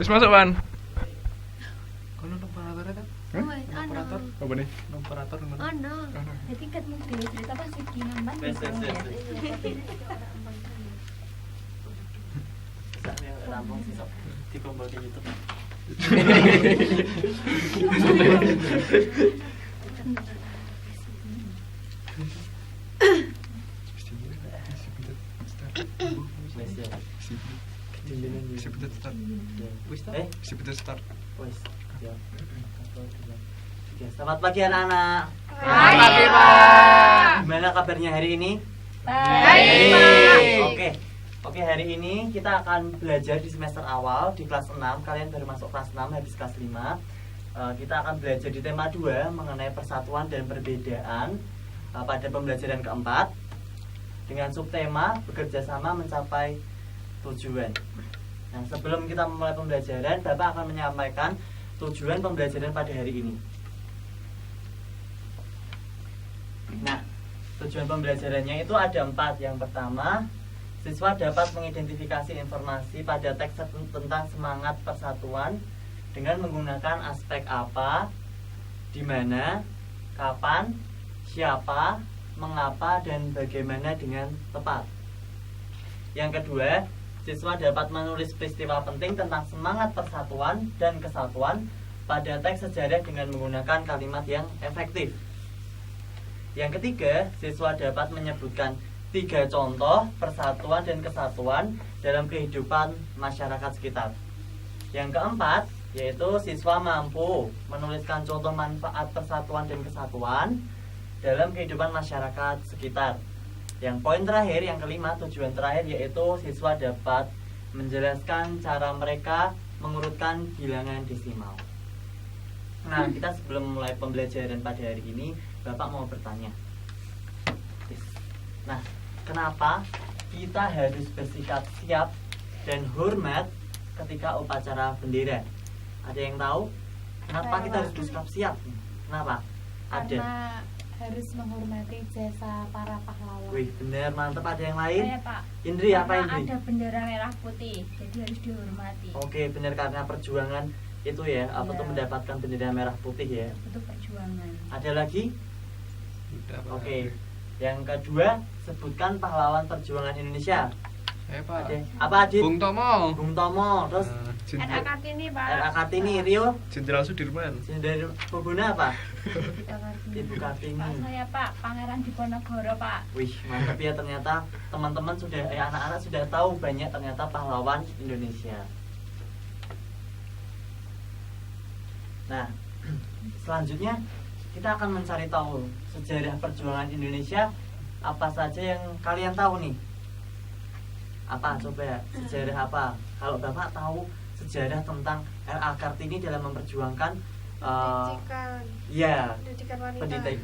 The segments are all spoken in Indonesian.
Wis masuk, Wan. Kono operator ta? Operator. Apa nih? Operator ngono. Ono. Jadi ket mung dhewe cerita pas iki ngamban. Wes. Sakne rampung sih sok dikumpul di YouTube. Wes ya. Sebentar start. Wis ta? Sebentar start. Wes. Ya. Oke, selamat pagi anak-anak. Pagi, Pak. Gimana kabarnya hari ini? Baik, Pak. Oke, hari ini kita akan belajar di semester awal di kelas 6. Kalian baru masuk kelas 6 habis kelas 5. Kita akan belajar di tema 2 mengenai persatuan dan perbedaan pada pembelajaran keempat dengan subtema bekerja sama mencapai tujuan. Nah, sebelum kita memulai pembelajaran, Bapak akan menyampaikan tujuan pembelajaran pada hari ini. Nah, tujuan pembelajarannya itu ada 4. Yang pertama, siswa dapat mengidentifikasi informasi pada teks tentang semangat persatuan dengan menggunakan aspek apa, di mana, kapan, siapa, mengapa, dan bagaimana dengan tepat. Yang kedua, siswa dapat menulis peristiwa penting tentang semangat persatuan dan kesatuan pada teks sejarah dengan menggunakan kalimat yang efektif. Yang ketiga, siswa dapat menyebutkan 3 contoh persatuan dan kesatuan dalam kehidupan masyarakat sekitar. Yang keempat, yaitu siswa mampu menuliskan contoh manfaat persatuan dan kesatuan dalam kehidupan masyarakat sekitar. Yang poin terakhir, yang kelima, tujuan terakhir, yaitu siswa dapat menjelaskan cara mereka mengurutkan bilangan desimal. Nah, kita sebelum mulai pembelajaran pada hari ini, Bapak mau bertanya. Nah, kenapa kita harus bersikap siap dan hormat ketika upacara bendera? Ada yang tahu? Kenapa kita harus bersikap siap? Kenapa? Karena harus menghormati jasa para pahlawan. Wih, benar, mantap. Ada yang lain? Saya, Pak. Indri, apa Karena Indri? ada bendera merah putih, jadi harus dihormati. Oke, benar, karena perjuangan itu ya, apa tuh mendapatkan bendera merah putih ya. Itu perjuangan. Ada lagi? Udah, Pak. Oke. Yang kedua, sebutkan pahlawan perjuangan Indonesia. Saya, Pak. Ada. Apa, Adit? Bung Tomo. Bung Tomo. Terus RA Kartini, Pak. RA Kartini, Rio. Jenderal Sudirman. Dari Pembuna apa? Ibu Kartini. Ibu Kartini. Pak, saya, Pak, Pangeran Diponegoro, Pak. Wih, mantap ya, ternyata teman-teman sudah, anak-anak sudah tahu banyak ternyata pahlawan Indonesia. Nah, selanjutnya kita akan mencari tahu sejarah perjuangan Indonesia. Apa saja yang kalian tahu nih? Apa, coba sejarah apa? Kalau Bapak tahu sejarah tentang RA Kartini dalam memperjuangkan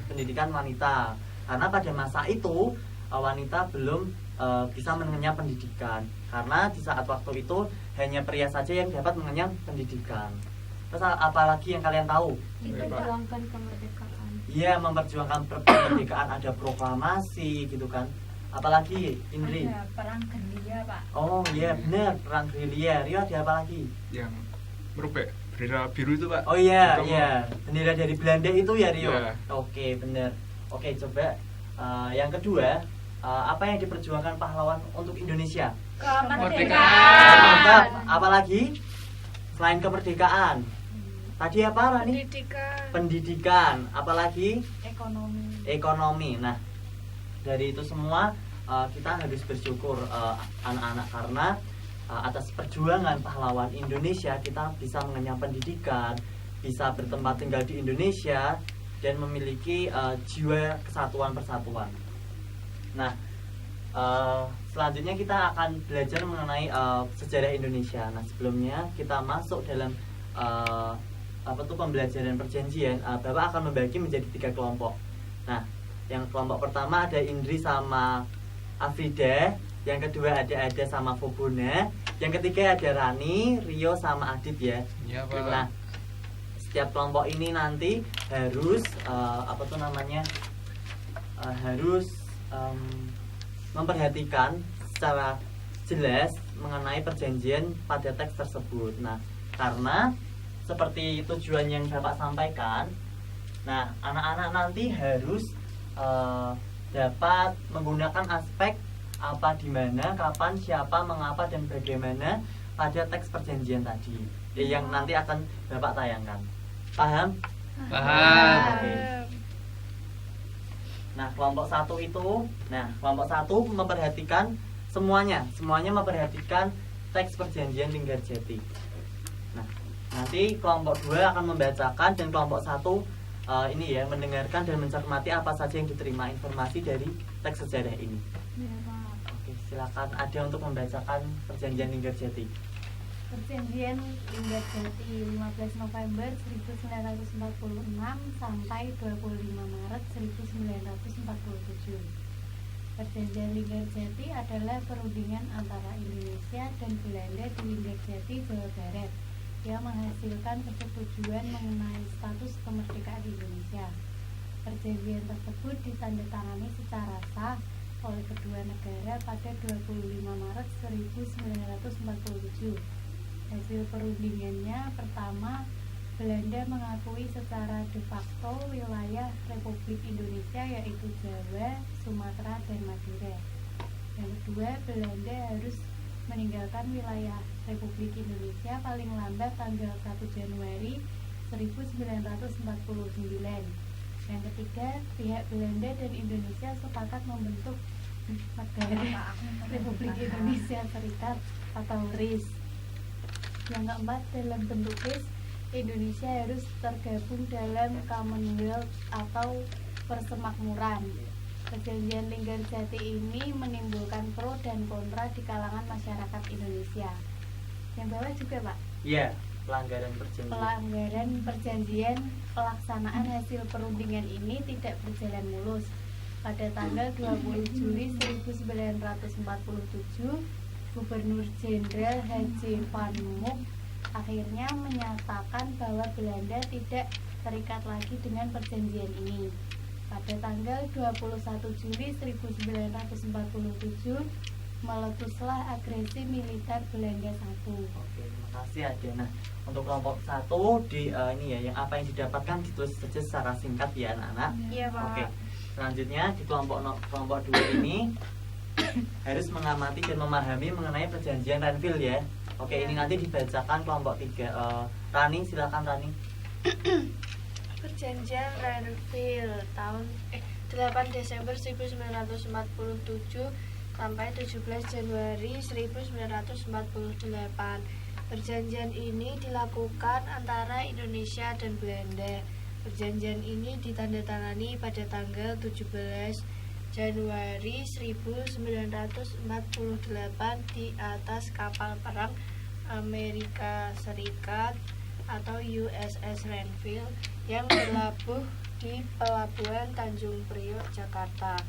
pendidikan wanita. Karena pada masa itu wanita belum bisa mengenyam pendidikan. Karena di saat waktu itu hanya pria saja yang dapat mengenyam pendidikan. Terus apalagi yang kalian tahu? Memperjuangkan kemerdekaan. Iya, memperjuangkan kemerdekaan, ada proklamasi gitu kan. Apalagi Indri? Ada perang gerilya, Pak. Oh iya benar, perang gerilya. Rio, ada apa lagi? Yang merubah bendera biru itu, Pak. Oh iya, Bung Tomo. iya. Bendera dari Belanda itu ya, Rio? Iya. Oke, benar. Oke, coba yang kedua, apa yang diperjuangkan pahlawan untuk Indonesia? Kemerdekaan. Mantap. Apalagi? Selain kemerdekaan. Tadi apa, Rani? Pendidikan. Apalagi? Ekonomi. Nah, dari itu semua kita harus bersyukur anak-anak, karena atas perjuangan pahlawan Indonesia kita bisa mengenyam pendidikan, bisa bertempat tinggal di Indonesia, dan memiliki jiwa kesatuan persatuan. Nah, selanjutnya kita akan belajar mengenai sejarah Indonesia. Nah, sebelumnya kita masuk dalam pembelajaran perjanjian. Bapak akan membagi menjadi 3 kelompok. Nah, yang kelompok pertama ada Indri sama Afrida, yang kedua ada Ada sama Fobona, yang ketiga ada Rani, Rio sama Adit ya. Iya, Pak. Nah, setiap kelompok ini nanti harus harus memperhatikan secara jelas mengenai perjanjian pada teks tersebut. Nah, Karena seperti tujuan yang Bapak sampaikan, nah anak-anak nanti harus dapat menggunakan aspek apa, di mana, kapan, siapa, mengapa, dan bagaimana pada teks perjanjian tadi yang nanti akan Bapak tayangkan. Paham? Paham. Oke. Nah, kelompok 1 itu, kelompok 1 memperhatikan semuanya memperhatikan teks perjanjian Linggarjati. Nah, nanti kelompok 2 akan membacakan, dan kelompok 1 ini ya, mendengarkan dan mencermati apa saja yang diterima informasi dari teks sejarah ini. Ya, Pak. Oke, silakan ada untuk membacakan perjanjian Linggarjati. Perjanjian Linggarjati 15 November 1946 sampai 25 Maret 1947. Perjanjian Linggarjati adalah perundingan antara Indonesia dan Belanda di Linggarjati, Jawa Barat, yang menghasilkan persetujuan mengenai status kemerdekaan Indonesia. Perjanjian tersebut ditandatangani secara sah oleh kedua negara pada 25 Maret 1947. Hasil perundingannya, pertama, Belanda mengakui secara de facto wilayah Republik Indonesia yaitu Jawa, Sumatera, dan Madura. Yang kedua, Belanda harus meninggalkan wilayah Republik Indonesia paling lambat tanggal 1 Januari 1949. Yang ketiga, pihak Belanda dan Indonesia sepakat membentuk negara Republik Indonesia Serikat atau RIS. Yang keempat, dalam bentuk RIS, Indonesia harus tergabung dalam Commonwealth atau persemakmuran. Perjanjian Linggarjati ini menimbulkan pro dan kontra di kalangan masyarakat Indonesia. Yang bawah juga, Pak? Iya, pelanggaran perjanjian. Pelanggaran perjanjian, pelaksanaan hasil perundingan ini tidak berjalan mulus. Pada tanggal 20 Juli 1947, Gubernur Jenderal H.J. Van Mook akhirnya menyatakan bahwa Belanda tidak terikat lagi dengan perjanjian ini. Pada tanggal 21 Juli 1947, meletuslah agresi militer Belanda I. Oke, terima kasih Ade. Nah, untuk kelompok 1 di ini ya, yang apa yang didapatkan ditulis saja secara singkat ya anak-anak. Iya, Pak. Oke. Selanjutnya di kelompok 2 ini harus mengamati dan memahami mengenai perjanjian Renville ya. Oke, ini nanti dibacakan kelompok 3. Rani, silakan Rani. Perjanjian Renville tahun 8 Desember 1947 sampai 17 Januari 1948. Perjanjian ini dilakukan antara Indonesia dan Belanda. Perjanjian ini ditandatangani pada tanggal 17 Januari 1948 di atas kapal perang Amerika Serikat atau USS Renville yang berlabuh di Pelabuhan Tanjung Priok, Jakarta.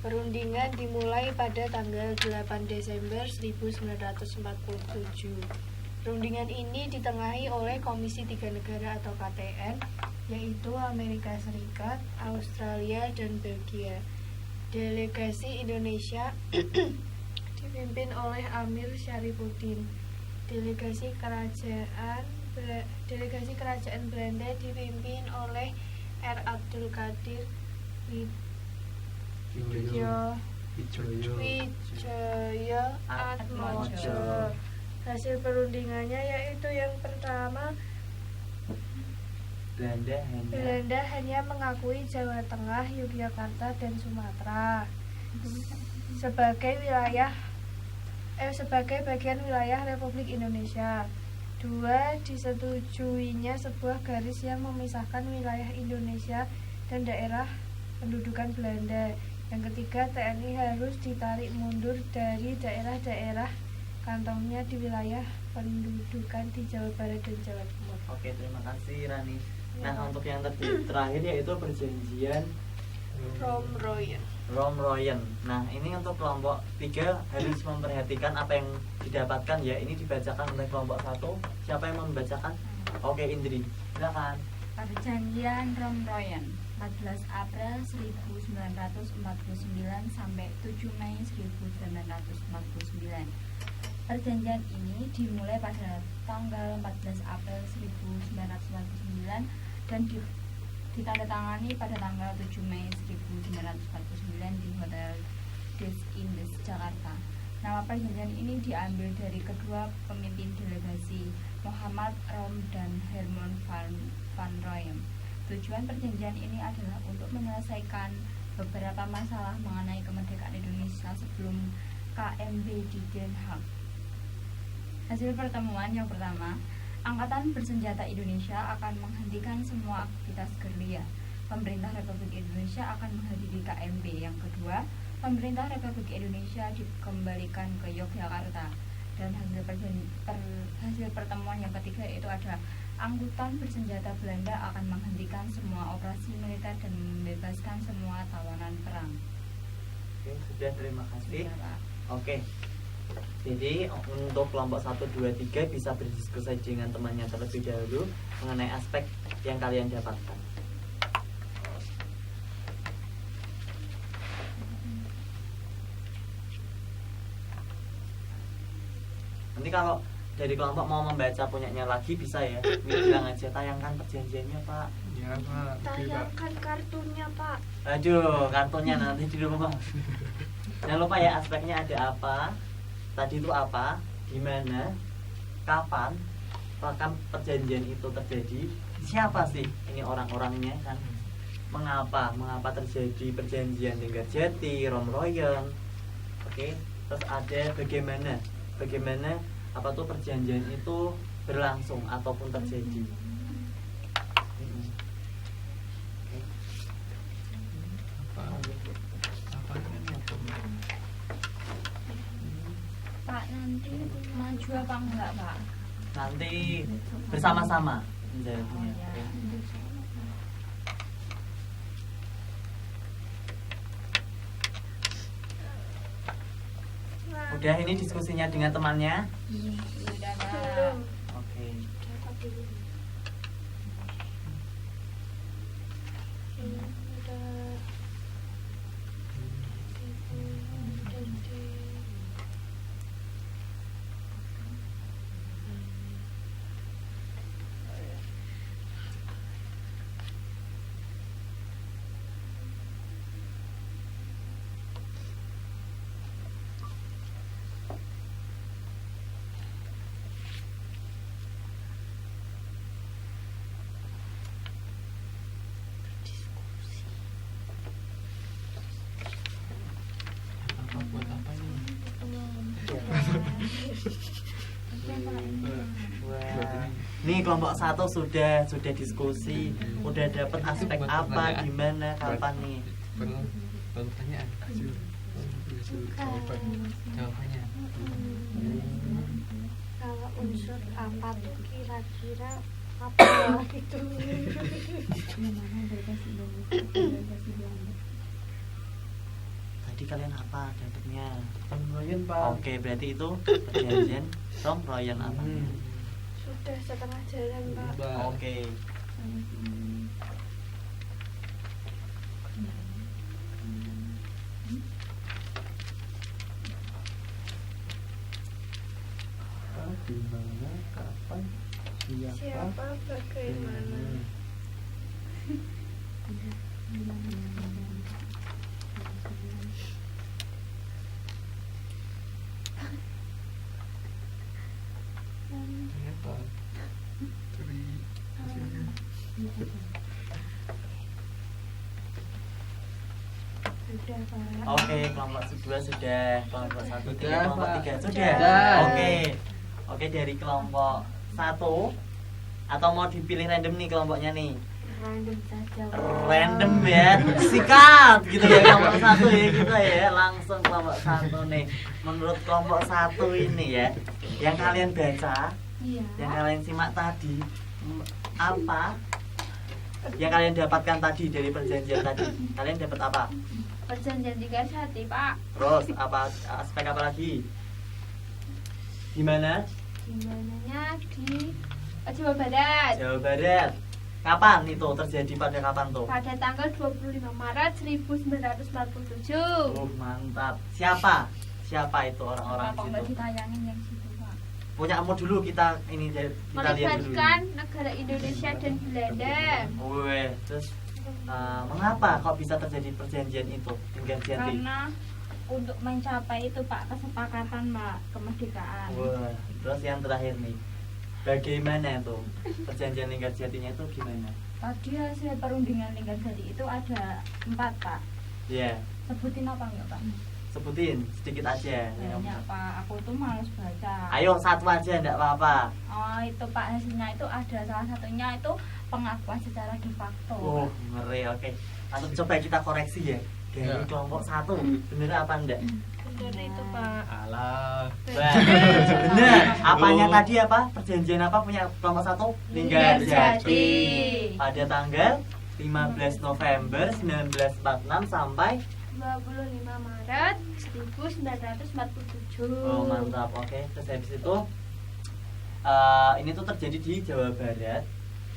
Perundingan dimulai pada tanggal 8 Desember 1947. Perundingan ini ditengahi oleh Komisi Tiga Negara atau KTN, yaitu Amerika Serikat, Australia, dan Belgia. Delegasi Indonesia dipimpin oleh Amir Syarifuddin. Delegasi kerajaan Belanda dipimpin oleh R. Abdul Qadir Wijaya Atmojo. Hasil perundingannya yaitu yang pertama, Belanda hanya mengakui Jawa Tengah, Yogyakarta, dan Sumatera sebagai bagian wilayah Republik Indonesia. 2. Disetujuinya sebuah garis yang memisahkan wilayah Indonesia dan daerah pendudukan Belanda. Yang ketiga, TNI harus ditarik mundur dari daerah-daerah kantongnya di wilayah pendudukan di Jawa Barat dan Jawa Timur. Oke, terima kasih Rani. Nah, untuk yang terakhir yaitu perjanjian Romroyen. Nah, ini untuk kelompok 3 harus memperhatikan apa yang didapatkan ya. Ini dibacakan oleh kelompok 1. Siapa yang membacakan? Oke, Indri, silakan. Perjanjian Romroyen 14 April 1949 sampai 7 Mei 1949. Perjanjian ini dimulai pada tanggal 14 April 1949 dan ditandatangani pada tanggal 7 Mei 1949 di Hotel Des Indes, Jakarta. Nama perjanjian ini diambil dari kedua pemimpin delegasi, Muhammad Rom dan Herman van Rompuy. Tujuan perjanjian ini adalah untuk menyelesaikan beberapa masalah mengenai kemerdekaan Indonesia sebelum KMB di Den Haag. Hasil pertemuan yang pertama, Angkatan Bersenjata Indonesia akan menghentikan semua aktivitas gerilya. Pemerintah Republik Indonesia akan menghadiri KMB. Yang kedua, pemerintah Republik Indonesia dikembalikan ke Yogyakarta. Dan hasil pertemuan yang ketiga itu ada Angkatan Bersenjata Belanda akan menghentikan semua operasi militer dan membebaskan semua tawanan perang. Oke, sudah, terima kasih. Sudah, Pak. Oke. Jadi untuk kelompok 1, 2, 3 bisa berdiskusi dengan temannya terlebih dahulu mengenai aspek yang kalian dapatkan. Nanti kalau dari kelompok mau membaca punyanya lagi bisa ya, bilang aja tayangkan perjanjiannya Pak. Ya Pak. Oke, Pak. Tayangkan kartunya, Pak. Aduh, kartunya nanti di rumah. Jangan lupa ya aspeknya ada apa, tadi itu apa, gimana, kapan perjanjian itu terjadi, siapa sih ini orang-orangnya kan, mengapa terjadi perjanjian Linggarjati, Romroyen, oke, terus ada bagaimana apa tuh perjanjian itu berlangsung ataupun terjadi. Pak, nanti maju apa enggak, Pak? Nanti bersama-sama Oh, menjawabnya. ya. Oke. Udah, ini diskusinya dengan temannya. Sudah, Pak. Belum. Oke. Catat dulu. Ini udah. Apa buat apa ini? Wah. Nih kelompok 1 sudah diskusi, udah dapat aspek buat apa, pertanyaan. gimana, kapan nih? Perlu pertanyaan. Jawabannya. Kalau unsur apa tuh kira-kira apa itu? Gimana delegasi Indonesia, delegasi Belanda? Tadi kalian apa dapetnya? Romroyen, Pak. Oke, berarti itu perjanjian Romroyen apa? Sudah setengah jalan, Pak. Oke. Di mana, kapan, Siapa, bagaimana? Ya Pak. Dari hasilnya. Sudah, Pak. Oke, kelompok 2 sudah, kelompok 1 Sudah, kelompok Pak. 3 sudah. Sudah. Oke. Oke, dari kelompok 1 atau mau dipilih random nih kelompoknya nih? Random saja. Random ya. Sikat gitu ya kelompok 1 ya kita ya. Langsung kelompok 1 nih. Menurut kelompok 1 ini ya, yang kalian baca, Iya. yang kalian simak tadi, apa yang kalian dapatkan tadi dari perjanjian tadi? Kalian dapat apa? Perjanjian Linggarjati, Pak. Terus apa aspek apa lagi? Gimana? Gimananya di Jawa Barat Jawa Barat. Kapan itu terjadi, pada kapan tuh? pada tanggal 25 Maret 1947. Mantap. Siapa itu orang-orang Kenapa di nggak situ? ditayangin yang situ? punyamu dulu kita ini kita lihat dulu. Melibatkan negara Indonesia dan Belanda. Wih, terus mengapa kok bisa terjadi perjanjian itu dengan Jati? Karena untuk mencapai itu Pak kesepakatan Pak kemerdekaan. Wah, terus yang terakhir nih, bagaimana tuh perjanjian Linggarjatinya itu gimana? Tadi hasil perundingan Linggarjati itu ada 4 Pak. Ya, Sebutin apa enggak Pak? sebutin sedikit aja. Banyak Pak, aku tuh males baca. Ayo satu aja, enggak apa-apa. Oh itu Pak, hasilnya itu ada salah satunya itu pengakuan secara de facto. Oh, ngeri, oke. Lalu coba kita koreksi ya. Dari Ya. kelompok 1, bener apa enggak? Benar itu Pak. Alah. Wah, bener. Apanya tadi apa? Perjanjian apa punya kelompok 1? Linggarjati. Pada tanggal 15 November 1946 sampai 25 Maret 1947. oh mantap, oke. Terus habis itu ini tuh terjadi di Jawa Barat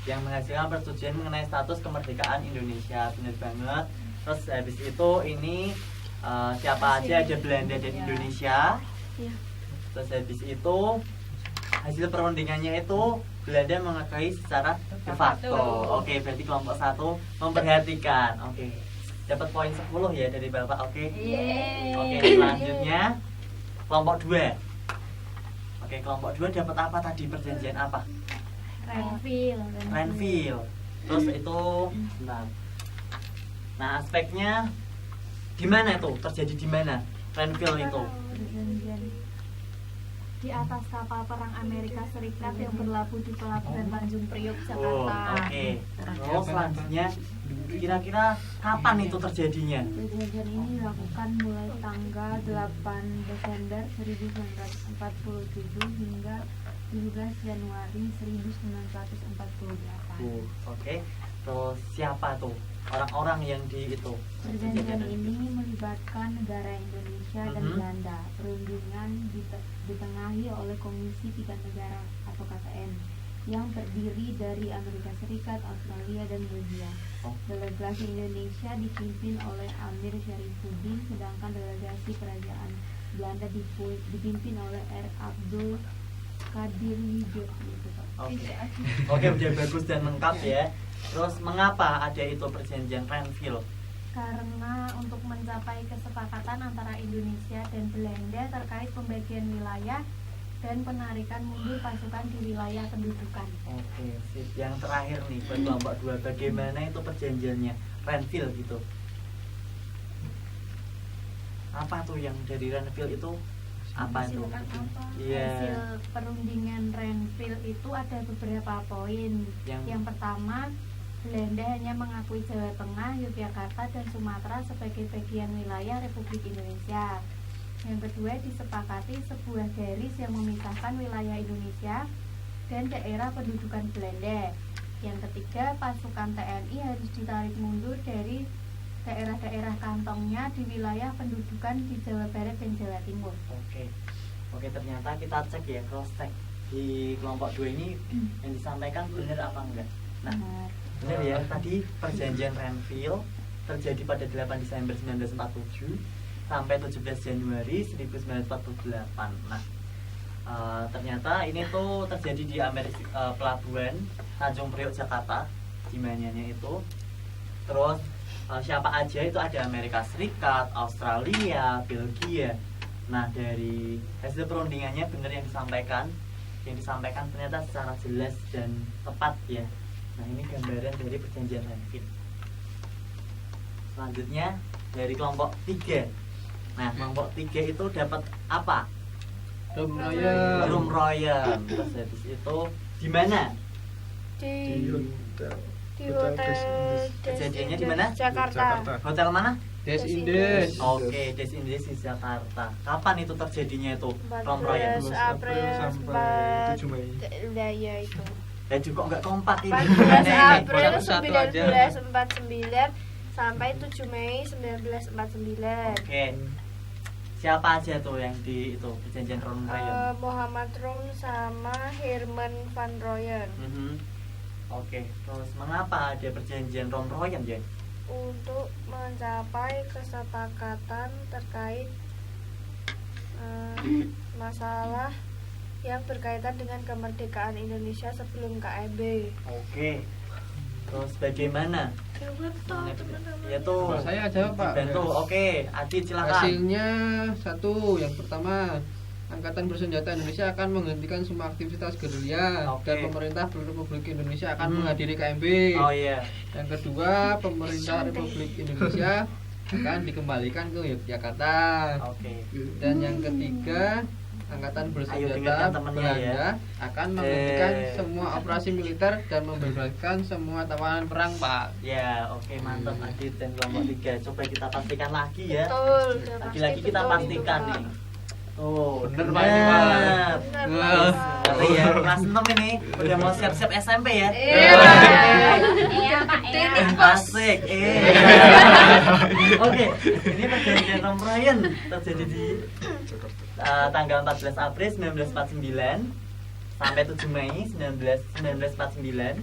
yang menghasilkan persetujuan mengenai status kemerdekaan Indonesia, benar banget. Terus habis itu ini siapa aja, ada Belanda dan Indonesia. Iya. Terus habis itu hasil perundingannya itu Belanda mengakui secara de facto. Oke, berarti kelompok 1 memperhatikan. Oke, dapat poin 10 ya dari Bapak. Oke. Oke, selanjutnya kelompok 2. Oke, kelompok 2 dapat apa tadi, perjanjian apa? Renville. Terus itu bentar. Nah, aspeknya di mana itu? Terjadi di mana? Renville itu. Perjanjian di atas kapal perang Amerika Serikat yang berlabuh di pelabuhan Tanjung Priok, Oh, Jakarta. oke. Terus selanjutnya kira-kira kapan itu terjadinya? Perjanjian ini dilakukan mulai tanggal 8 Desember 1947 hingga 17 Januari 1948. Oke. Terus siapa tuh orang-orang yang di itu? Perjanjian ini melibatkan negara Indonesia dan Mhm. Belanda. Perundingan ditengahi oleh Komisi Tiga Negara atau KTN yang terdiri dari Amerika Serikat, Australia, dan Belgia. Oh. Delegasi Indonesia dipimpin oleh Amir Syarifuddin, sedangkan delegasi kerajaan Belanda dipimpin oleh R. Abdul Qadir Widjo. Gitu, Pak. Oke. Oke, udah bagus dan lengkap ya. Terus mengapa ada itu perjanjian Renville? Karena untuk mencapai kesepakatan antara Indonesia dan Belanda terkait pembagian wilayah dan penarikan mundur pasukan di wilayah pendudukan. Oke, sip. Yang terakhir nih buat kelompok 2, bagaimana itu perjanjiannya Renville gitu? Apa tuh yang dari Renville itu? Apa tuh? Iya. Hasil perundingan Renville itu ada beberapa poin. Yang pertama, Belanda hanya mengakui Jawa Tengah, Yogyakarta, dan Sumatera sebagai bagian wilayah Republik Indonesia. Yang kedua, disepakati sebuah garis yang memisahkan wilayah Indonesia dan daerah pendudukan Belanda. Yang ketiga, pasukan TNI harus ditarik mundur dari daerah-daerah kantongnya di wilayah pendudukan di Jawa Barat dan Jawa Timur. Oke, ternyata kita cek ya, cross check di kelompok 2 ini yang disampaikan benar apa enggak? Nah, benar ya, tadi perjanjian Renville terjadi pada 8 Desember 1947 sampai 17 Januari 1948. Nah, ternyata ini tuh terjadi di pelabuhan Tanjung Priok, Jakarta, di mananya itu. Terus siapa aja itu, ada Amerika Serikat, Australia, Belgia. Nah, dari hasil perundingannya benar yang disampaikan ternyata secara jelas dan tepat ya. Nah, ini gambaran dari perjanjian Renville. Selanjutnya dari kelompok 3. Nah, kelompok 3 itu dapat apa? Rumroyen. Terus habis itu di mana? Di hotel Kejadiannya di mana? Jakarta. Hotel mana? Des Indes. Oke, Des Indes di Jakarta. Kapan itu terjadinya itu rumroyen? 14 April sampai 7 Mei. Daya itu. Ya juga nggak kompak ini. 14 April Satu aja. 1949 sampai 7 Mei 1949. Oke. Siapa aja tuh yang di itu perjanjian rumroyen? Muhammad Rum sama Herman van Royen. Oke, terus mengapa ada perjanjian rumroyen ya? Untuk mencapai kesepakatan terkait masalah yang berkaitan dengan kemerdekaan Indonesia sebelum KEB. Oke. Terus bagaimana? Jawab toh teman-teman. Ya tuh. Saya jawab, Pak. Bantu. Oke, Adit silakan. Hasilnya satu, yang pertama, Angkatan Bersenjata Indonesia akan menghentikan semua aktivitas gerilya Oke. dan pemerintah Republik Indonesia akan menghadiri KMB. Oh iya. Yang kedua, pemerintah Republik Indonesia akan dikembalikan ke Yogyakarta. Oke. Dan yang ketiga, Angkatan Ayo dengarkan Bersenjata temennya Belanda ya. akan menghentikan semua operasi militer dan membebaskan semua tawanan perang, Pak. Ya, oke mantap Adit dan kelompok 3. Coba kita pastikan lagi ya. Betul, udah Lagi-lagi pasti kita betul pastikan itu, nih. Pak. Tuh, Bener, Pak, ini, Pak. Benar, Wah. Pak. Ngeri ya, Mas Entom ini udah mau siap-siap SMP ya. Iya. Iya Pak, iya. Asik. Oke, ini perjanjian Romroyen terjadi di tanggal 14 April 1949 sampai 7 Mei 1949.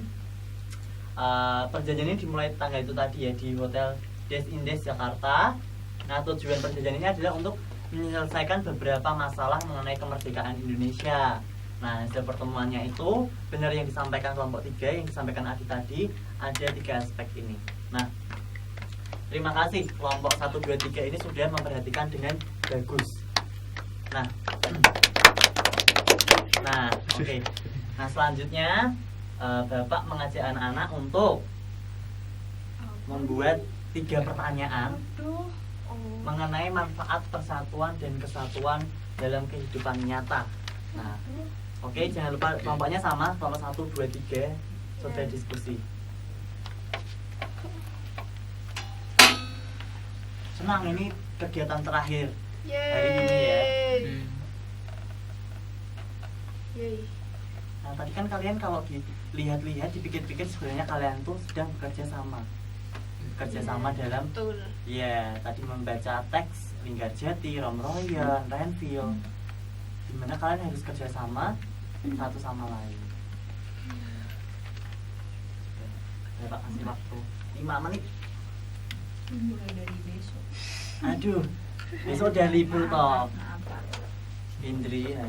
Perjanjian ini dimulai tanggal itu tadi ya di Hotel Des Indes Jakarta. Nah, tujuan perjanjian ini adalah untuk menyelesaikan beberapa masalah mengenai kemerdekaan Indonesia. Nah, hasil pertemuannya itu benar yang disampaikan kelompok 3, yang disampaikan Adi tadi, ada 3 aspek ini. Nah, terima kasih kelompok 1, 2, 3 ini sudah memperhatikan dengan bagus. Nah, oke. Nah, selanjutnya Bapak mengajak anak-anak untuk membuat 3 pertanyaan mengenai manfaat persatuan dan kesatuan dalam kehidupan nyata. Nah, oke, jangan lupa kelompoknya sama, kelompok 1, 2, 3 coba diskusi. Senang, ini kegiatan terakhir hari ini ya. Yeay. Nah, tadi kan kalian kalau dilihat-lihat, dipikir-pikir sebenarnya kalian tuh sedang bekerja sama. Bekerja sama dalam Betul. ya, tadi membaca teks Linggarjati, Romroyen, Renville. Dimana kalian harus kerja sama satu sama lain. Ya, Pak, kasih waktu 5 menit. Mulai dari besok. Aduh, besok udah libur toh. Maaf, Pak. Indri ya.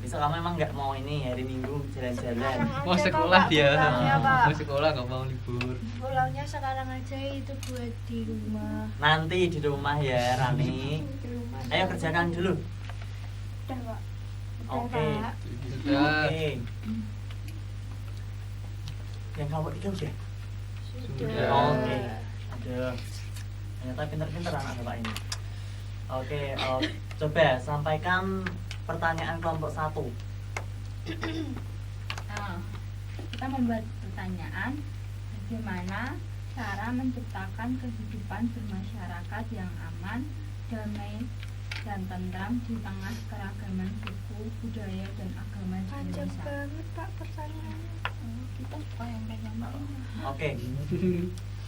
Besok kamu emang nggak mau ini hari Minggu jalan-jalan? Mau sekolah dia. Pulangnya, Pak. Mau sekolah nggak mau libur. Pulangnya sekarang aja, itu buat di rumah. Nanti di rumah ya, Rani. Di rumah. Ayo kerjakan dulu. Udah, Pak. Oke. Sudah. Oke. Yang kelompok 3 udah? Sudah. Oke. Aduh. Ternyata pintar-pintar anak Bapak ini. Oke, coba sampaikan pertanyaan kelompok 1. Nah, kita membuat pertanyaan bagaimana cara menciptakan kehidupan bermasyarakat yang aman, damai, dan tentram di tengah keragaman suku, budaya, dan agama di Panjang Indonesia. banget, Pak, pertanyaannya. Kita yang panjang. Oke.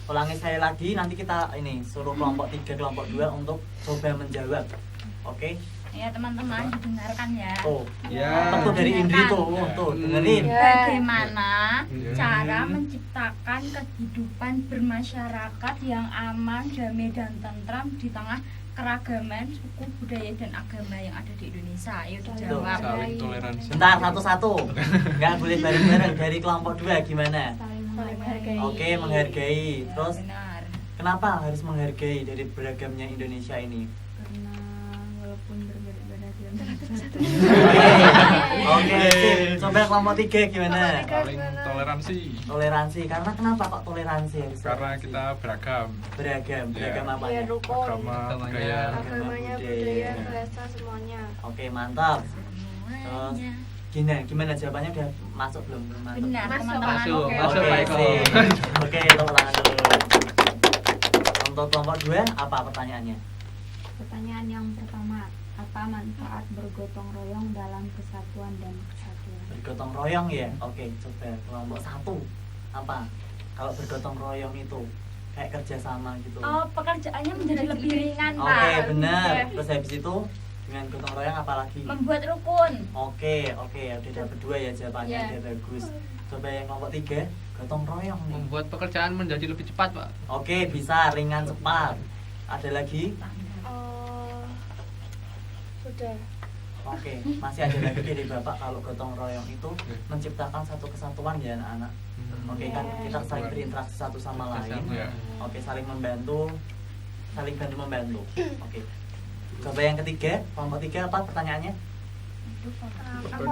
Ulangi saya lagi, nanti kita ini suruh kelompok 3, kelompok 2 untuk coba menjawab. Oke? Ya teman-teman, didengarkan ya. Tuh. Ya. Tentu dari Indri tuh, dengerin. Ya. Bagaimana cara menciptakan kehidupan bermasyarakat yang aman, damai, dan tentram di tengah keragaman suku, budaya, dan agama yang ada di Indonesia? Ayo dijawab. Saling toleransi. Bentar, satu-satu. Nggak boleh bareng-bareng. Dari kelompok 2 gimana? Saling menghargai. Oke, menghargai. Ya, Terus benar. kenapa harus menghargai dari beragamnya Indonesia ini? Karena walaupun berbeda-beda di antara satu. Oke, sip. Coba kelompok 3 gimana? Saling toleransi. Toleransi. Karena kenapa kok toleransi harus Karena toleransi? kita beragam. beragam Iya. apa Iya, ya? rukun. Agama, budaya. Agamanya, budaya, bahasa, semuanya. Oke, mantap. Semuanya. Gimana jawabannya udah masuk belum? Belum masuk. Benar, Masuk, teman-teman. masuk, Oke. masuk, Pak Eko. sip. Oke, tepuk tangan dulu. Untuk kelompok 2 apa pertanyaannya? Pertanyaan yang pertama, apa manfaat bergotong royong dalam kesatuan dan kesatuan? Bergotong royong ya. Oke, coba kelompok 1 apa? Kalau bergotong royong itu kayak kerjasama gitu. Oh, pekerjaannya menjadi lebih ringan, Oke, Pak. benar. Oke. Terus habis itu dengan gotong royong apa lagi? Membuat rukun. Oke, udah dapat 2 ya jawabannya, Iya. udah bagus. Coba yang kelompok 3, gotong royong nih. Membuat pekerjaan menjadi lebih cepat, Pak. Oke, bisa ringan cepat. Ada lagi? Sudah. Oke, masih ada lagi dari Bapak. Kalau gotong royong itu menciptakan satu kesatuan ya anak-anak. Oke kan kita saling berinteraksi satu sama lain. Oke, saling membantu, saling bantu membantu. Oke. Coba yang ketiga, kelompok 3 apa pertanyaannya? Aku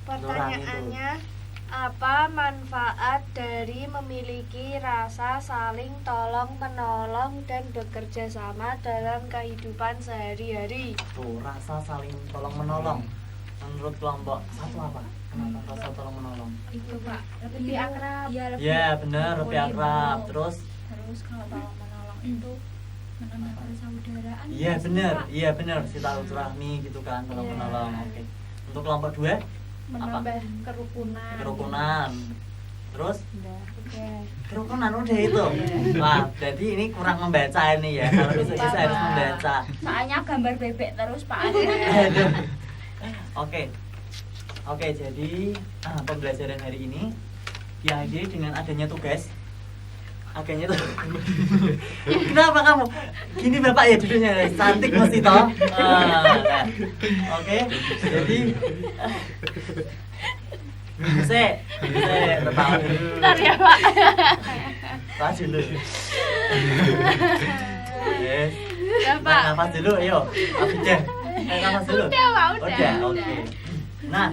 pertanyaannya, apa manfaat dari memiliki rasa saling tolong menolong dan bekerja sama dalam kehidupan sehari-hari? Tuh, rasa saling tolong menolong. Menurut kelompok 1 apa? Kenapa rasa tolong menolong? Itu Pak, Lebih akrab. Iya, lebih Ya benar, lebih akrab. Terus kalau tolong menolong itu menambah persaudaraan. iya benar, iya benar, silaturahmi gitu kan, tolong Iya. menolong. Oke. Untuk kelompok 2 Menambah kerukunan. kerukunan. Terus Udah, udah. kerukunan udah itu. Wah, jadi ini kurang membaca ini ya. Kalau bisa harus membaca. Soalnya gambar bebek terus Pak. Aduh. Oke. Oke, jadi pembelajaran hari ini diakhiri dengan adanya tugas. Agaknya tuh. Kenapa kamu? Gini Bapak ya duduknya cantik mesti toh. Nah. Oke. Jadi saya tertawa dulu. Bentar ya Pak. Tahan dulu. Yes. Ya Pak. Nafas dulu, ayo. Abijah. Nafas dulu. Udah Pak, udah. Udah, oke. Nah,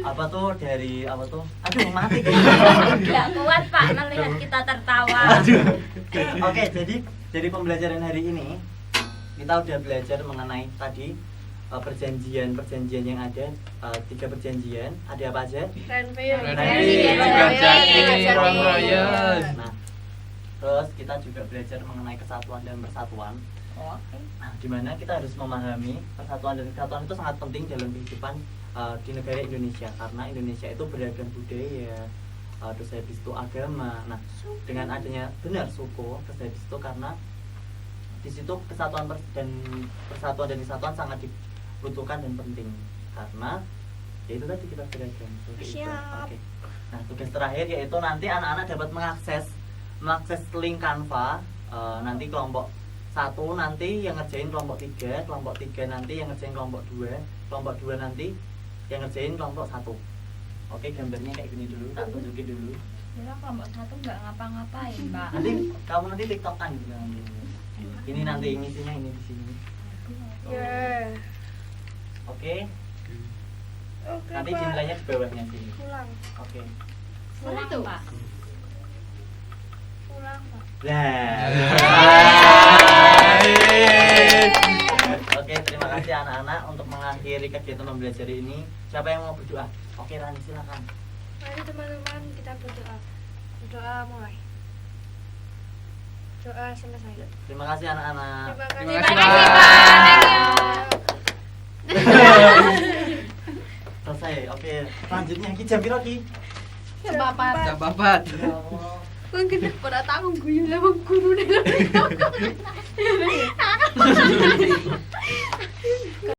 apa tuh dari apa tuh? Aduh, mati. Nggak kuat Pak melihat kita tertawa. Oke, jadi pembelajaran hari ini kita udah belajar mengenai tadi perjanjian yang ada, 3 perjanjian. Ada apa aja? Nah, terus kita juga belajar mengenai kesatuan dan persatuan. Oke. Nah, dimana kita harus memahami persatuan dan kesatuan itu sangat penting dalam kehidupan di negara Indonesia, karena Indonesia itu beragam budaya, terus habis itu agama. Nah, dengan adanya benar suku, terus habis itu karena di situ kesatuan dan persatuan dan kesatuan sangat dibutuhkan dan penting, karena ya itu tadi kita beragam. Oke. Nah, tugas terakhir yaitu nanti anak-anak dapat mengakses link Canva. Nanti kelompok 1 nanti yang ngerjain kelompok 3, kelompok 3 nanti yang ngerjain kelompok 2, kelompok 2 nanti yang ngerjain kelompok 1. Oke, gambarnya kayak gini dulu, tak tunjukin dulu. Kira kelompok 1 nggak ngapa-ngapain Pak. Nanti kamu nanti tiktokan gitu nanti. Ini nanti isinya ini di sini. Oke. Nanti jumlahnya di bawahnya sini. Oke. Pulang tuh? Pak. Oke, terima kasih anak-anak untuk mengakhiri kegiatan mempelajari ini. Siapa yang mau berdoa? Oke, Rani silakan. Mari teman-teman kita berdoa. Berdoa mulai. Doa selesai. Terima kasih anak-anak. Terima kasih, Terima kasih, Pak. Selesai. Oke, selanjutnya Ki jam piro Ki? Bapak. Jam 4. Ya Allah. Kan kita pada tahu gue lah guru